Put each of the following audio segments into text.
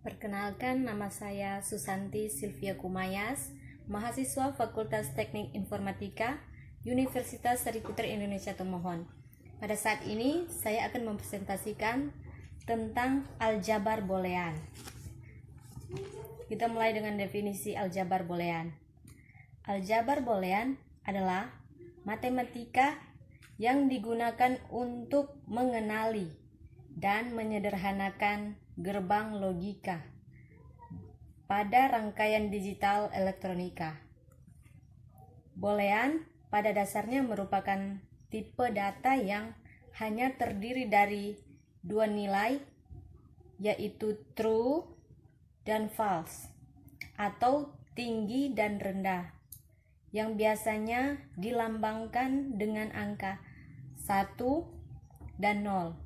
Perkenalkan, nama saya Susanti Sylvia Kumayas, mahasiswa Fakultas Teknik Informatika, Universitas Sriputra Indonesia Tomohon. Pada saat ini, saya akan mempresentasikan tentang aljabar boolean. Kita mulai dengan definisi aljabar boolean. Aljabar boolean adalah matematika yang digunakan untuk mengenali dan menyederhanakan gerbang logika pada rangkaian digital elektronika. Boolean pada dasarnya merupakan tipe data yang hanya terdiri dari dua nilai, yaitu true dan false, atau tinggi dan rendah, yang biasanya dilambangkan dengan angka 1 dan 0.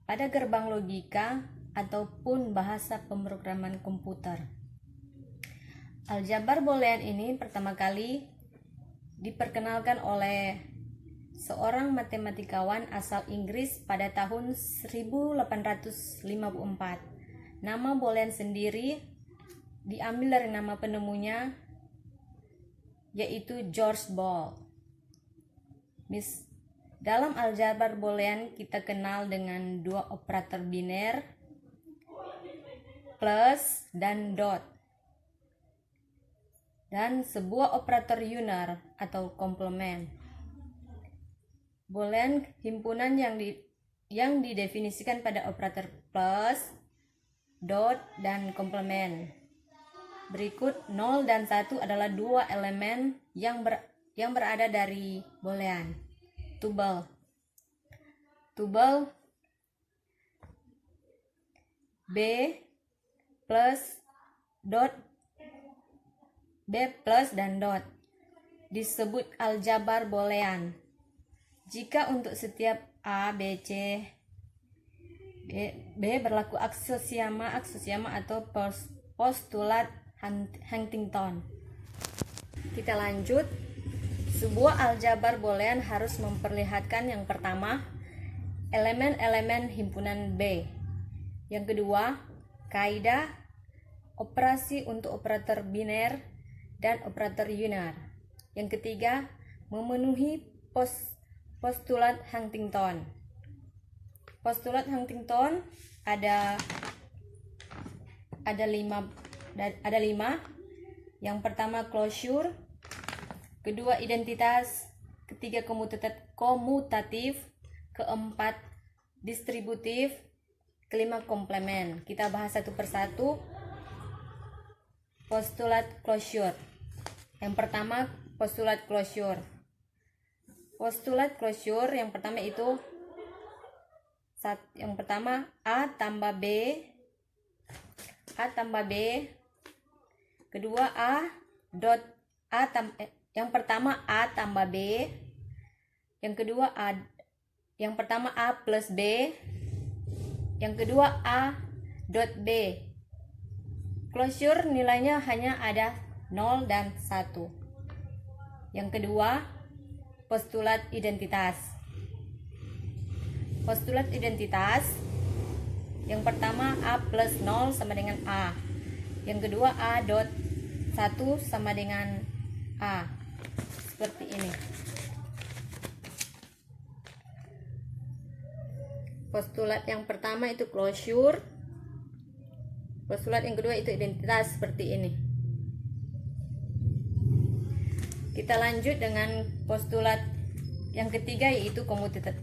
Pada gerbang logika ataupun bahasa pemrograman komputer. Aljabar boolean ini pertama kali diperkenalkan oleh seorang matematikawan asal Inggris pada tahun 1854. Nama boolean sendiri diambil dari nama penemunya, yaitu George Boole. Dalam aljabar boolean kita kenal dengan dua operator biner, plus dan dot, dan sebuah operator unar atau komplement. Boolean himpunan yang didefinisikan pada operator plus, dot, dan komplement. Berikut 0 dan 1 adalah dua elemen yang berada dari boolean. Tuple B plus dot, B plus dan dot disebut aljabar boolean jika untuk setiap A, B, C, B berlaku aksioma atau postulat Huntington. Kita lanjut. Sebuah aljabar boolean harus memperlihatkan yang pertama, elemen-elemen himpunan B. Yang kedua, kaidah operasi untuk operator biner dan operator unar. Yang ketiga, memenuhi postulat Huntington. Postulat Huntington ada lima. Yang pertama closure, kedua identitas, ketiga komutatif, keempat distributif, kelima komplement. Kita bahas satu persatu. Postulat closure. Yang pertama postulat closure. Postulat closure yang pertama itu A tambah B, kedua yang pertama A tambah B, yang kedua yang pertama A plus B, yang kedua A dot B. Closure nilainya hanya ada 0 dan 1. Yang kedua, postulat identitas. Postulat identitas yang pertama A plus 0 sama dengan A, yang kedua A dot 1 sama dengan A, seperti ini. Postulat yang pertama itu closure, postulat yang kedua itu identitas, seperti ini. Kita lanjut dengan postulat yang ketiga, yaitu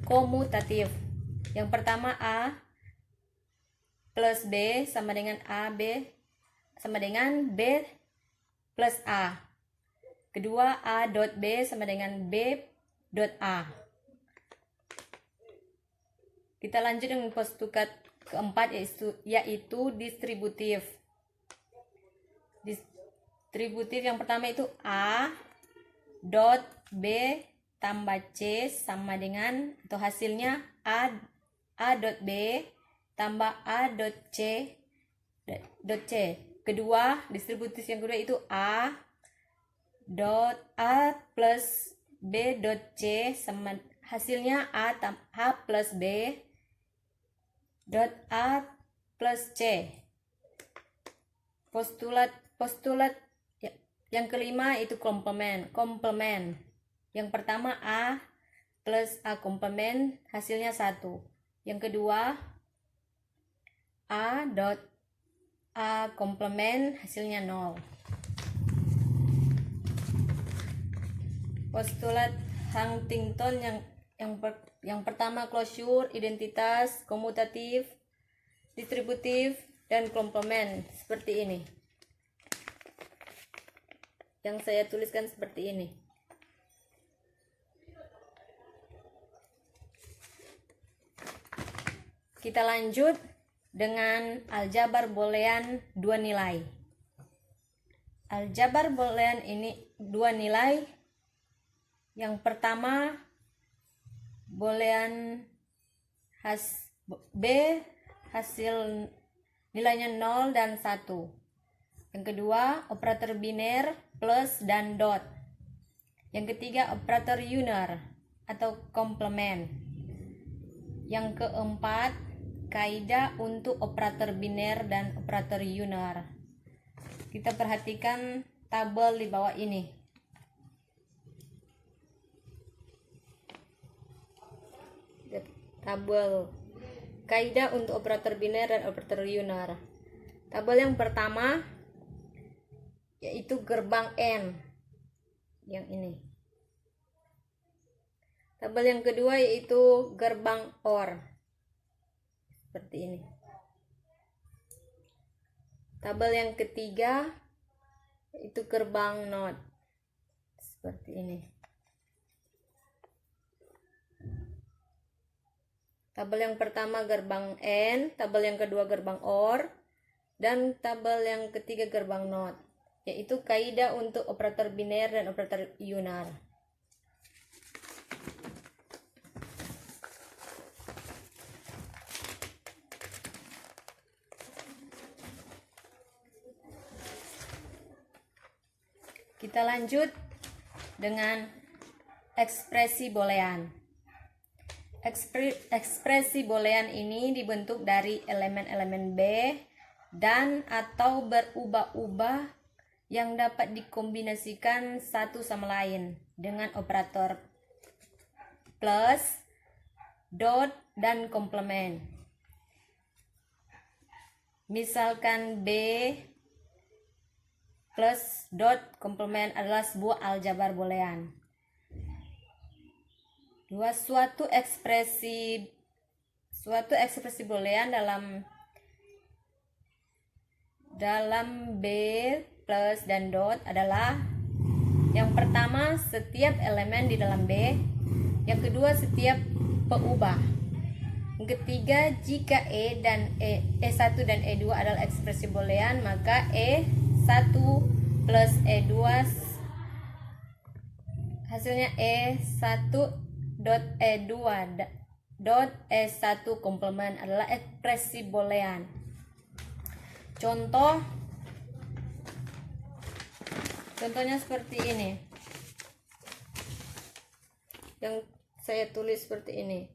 komutatif. Yang pertama A plus B sama dengan B plus A. Kedua A dot B sama dengan B dot A. Kita lanjut dengan postulat keempat, yaitu distributif. Distributif yang pertama itu A dot B tambah C sama dengan, atau hasilnya A dot B tambah A dot C dot C. Kedua, distributif yang kedua itu A dot A plus B dot C sama hasilnya A plus B dot A plus C. Postulat yang kelima itu komplement. Yang pertama A plus A komplement hasilnya 1. Yang kedua A dot A komplement hasilnya 0. Postulat Huntington yang pertama closure, identitas, komutatif, distributif, dan komplement seperti ini. Yang saya tuliskan seperti ini. Kita lanjut dengan aljabar boolean 2 nilai. Aljabar boolean ini 2 nilai. Yang pertama boolean B hasil nilainya 0 dan 1. Yang kedua operator biner plus dan dot. Yang ketiga operator unir atau komplement. Yang keempat kaidah untuk operator biner dan operator unir. Kita perhatikan tabel di bawah ini. Tabel kaidah untuk operator biner dan operator unir. Tabel yang pertama yaitu gerbang N, yang ini. Tabel yang kedua yaitu gerbang OR, seperti ini. Tabel yang ketiga yaitu gerbang NOT, seperti ini. Tabel yang pertama gerbang N, tabel yang kedua gerbang OR, dan tabel yang ketiga gerbang NOT, yaitu kaidah untuk operator biner dan operator unir. Kita lanjut dengan ekspresi boolean. Ekspresi boolean ini dibentuk dari elemen-elemen B dan atau berubah-ubah yang dapat dikombinasikan satu sama lain dengan operator plus, dot, dan komplement. Misalkan B plus dot komplement adalah sebuah aljabar boolean. Suatu ekspresi boolean dalam B plus dan dot adalah yang pertama setiap elemen di dalam B, yang kedua setiap peubah, yang ketiga jika E1 dan E2 adalah ekspresi boolean, maka E1 plus E2 hasilnya E1 dot E2 dot E1 komplement adalah ekspresi boolean. Contohnya seperti ini. Yang saya tulis seperti ini.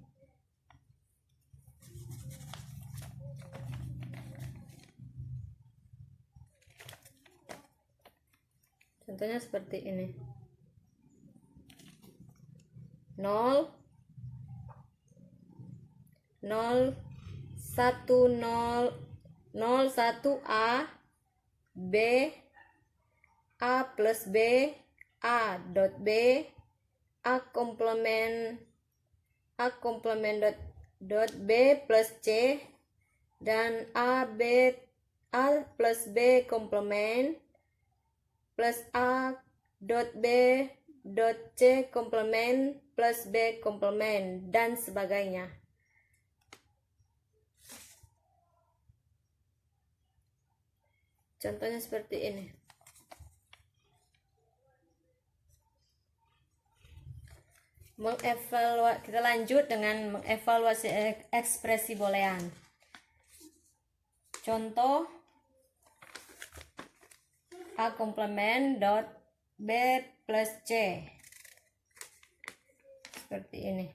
Contohnya seperti ini. 0 0 1 0 0 1 A B A plus B A dot B A komplement dot B plus C dan A plus B komplement plus A dot B dot C komplement plus B komplement dan sebagainya. Contohnya seperti ini. Kita lanjut dengan mengevaluasi ekspresi boolean. Contoh A komplement dot B plus C, seperti ini.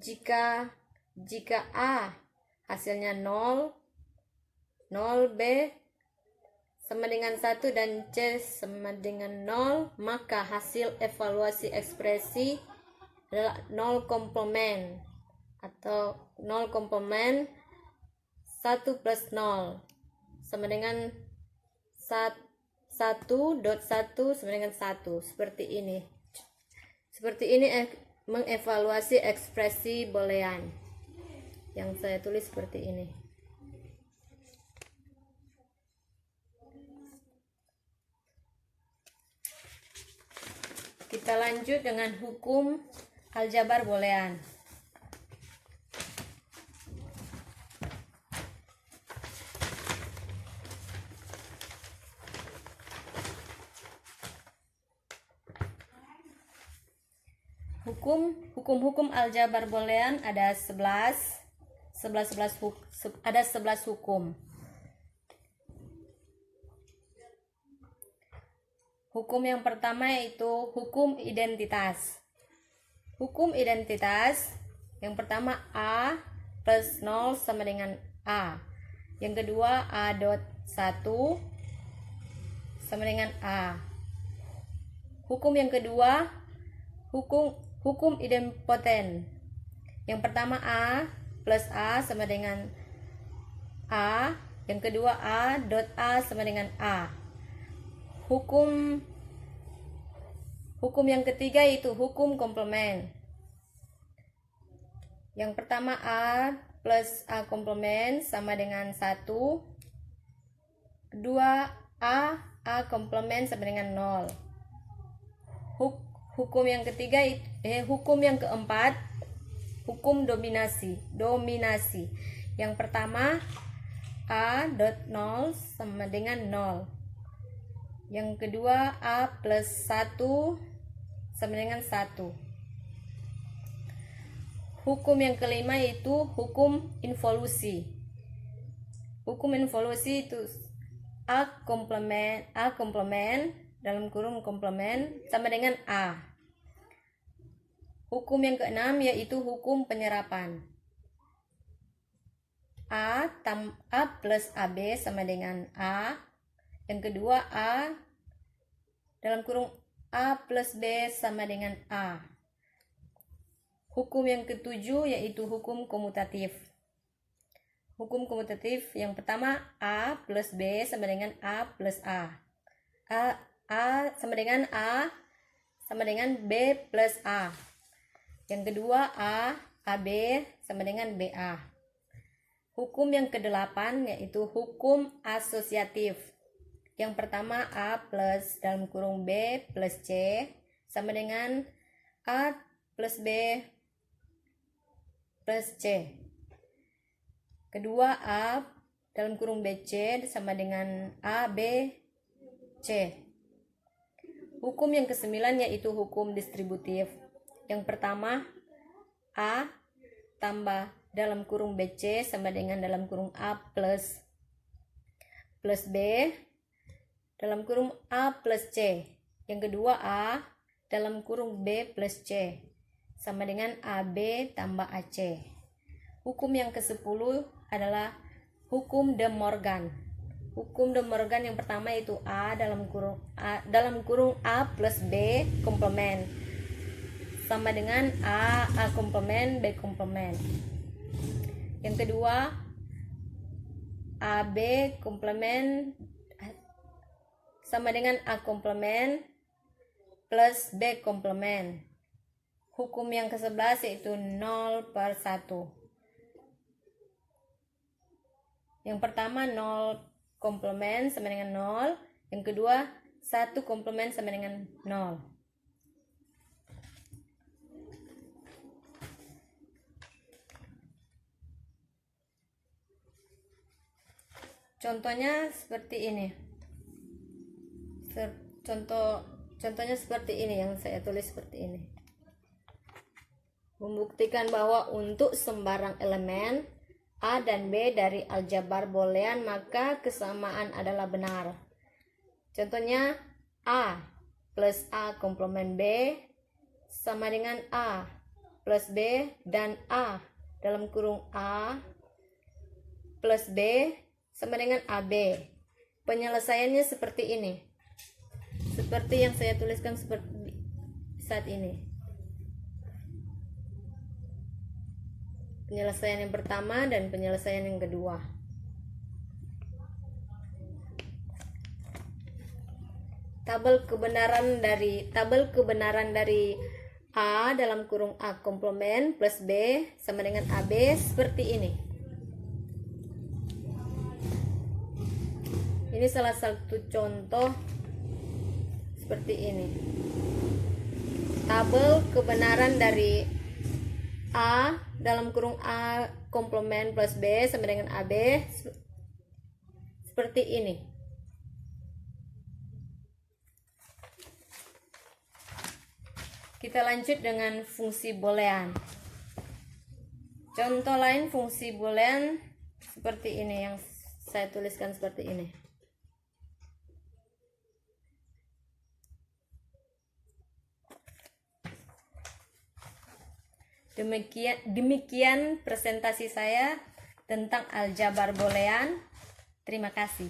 Jika A hasilnya 0, 0, B sama dengan 1 dan C sama dengan 0, maka hasil evaluasi ekspresi adalah 0 komplement atau 0 komplement 1 plus 0 sama dengan 1.1 sama dengan 1. Seperti ini. Seperti ini mengevaluasi ekspresi boolean. Yang saya tulis seperti ini. Kita lanjut dengan hukum aljabar boolean. Hukum aljabar boolean ada 11 hukum. Hukum yang pertama yaitu hukum identitas. Hukum identitas yang pertama A plus 0 sama dengan A. Yang kedua A dot 1 sama dengan A. Hukum yang kedua hukum idempoten. Yang pertama A plus A sama dengan A. Yang kedua A dot A sama dengan A. Hukum yang ketiga yaitu hukum komplement. Yang pertama A plus A komplement sama dengan 1. Kedua A komplement sama dengan 0. Hukum yang ketiga hukum yang keempat hukum dominasi. Yang pertama A dot 0 sama dengan 0. Yang kedua A plus 1 sama dengan 1. Hukum yang kelima yaitu hukum involusi. Hukum involusi itu A komplement dalam kurung komplement sama dengan A. Hukum yang keenam yaitu hukum penyerapan. A plus AB sama dengan A. Yang kedua A dalam kurung A plus B sama dengan A. Hukum yang ketujuh yaitu hukum komutatif. Hukum komutatif yang pertama A plus B sama dengan A plus A. A sama dengan A sama dengan B plus A. Yang kedua AB sama dengan BA. Hukum yang kedelapan yaitu hukum asosiatif. Yang pertama A plus dalam kurung B plus C sama dengan A plus B plus C. Kedua A dalam kurung BC sama dengan A B C. Hukum yang kesembilan yaitu hukum distributif. Yang pertama A tambah dalam kurung BC sama dengan dalam kurung A plus B dalam kurung A plus C. Yang kedua A dalam kurung B plus C sama dengan AB tambah AC. Hukum yang ke-10 adalah hukum De Morgan. Hukum De Morgan yang pertama itu A dalam kurung A plus B komplement sama dengan A komplement B komplement. Yang kedua AB komplement sama dengan A komplement plus B komplement. Hukum yang ke-11 yaitu 0 per 1. Yang pertama 0 komplement sama dengan 0. Yang kedua 1 komplement sama dengan 0. Contohnya seperti ini. Contohnya seperti ini yang saya tulis seperti ini. Membuktikan bahwa untuk sembarang elemen A dan B dari aljabar boolean maka kesamaan adalah benar. Contohnya A plus A komplement B sama dengan A plus B dan A dalam kurung A plus B sama dengan AB. Penyelesaiannya seperti ini. Seperti yang saya tuliskan seperti saat ini. Penyelesaian yang pertama dan penyelesaian yang kedua. Tabel kebenaran dari A dalam kurung A komplement plus B sama dengan AB seperti ini. Ini salah satu contoh seperti ini. Tabel kebenaran dari A dalam kurung A komplement plus B sama dengan AB seperti ini. Kita lanjut dengan fungsi boolean. Contoh lain fungsi boolean seperti ini yang saya tuliskan seperti ini. Demikian presentasi saya tentang aljabar boolean. Terima kasih.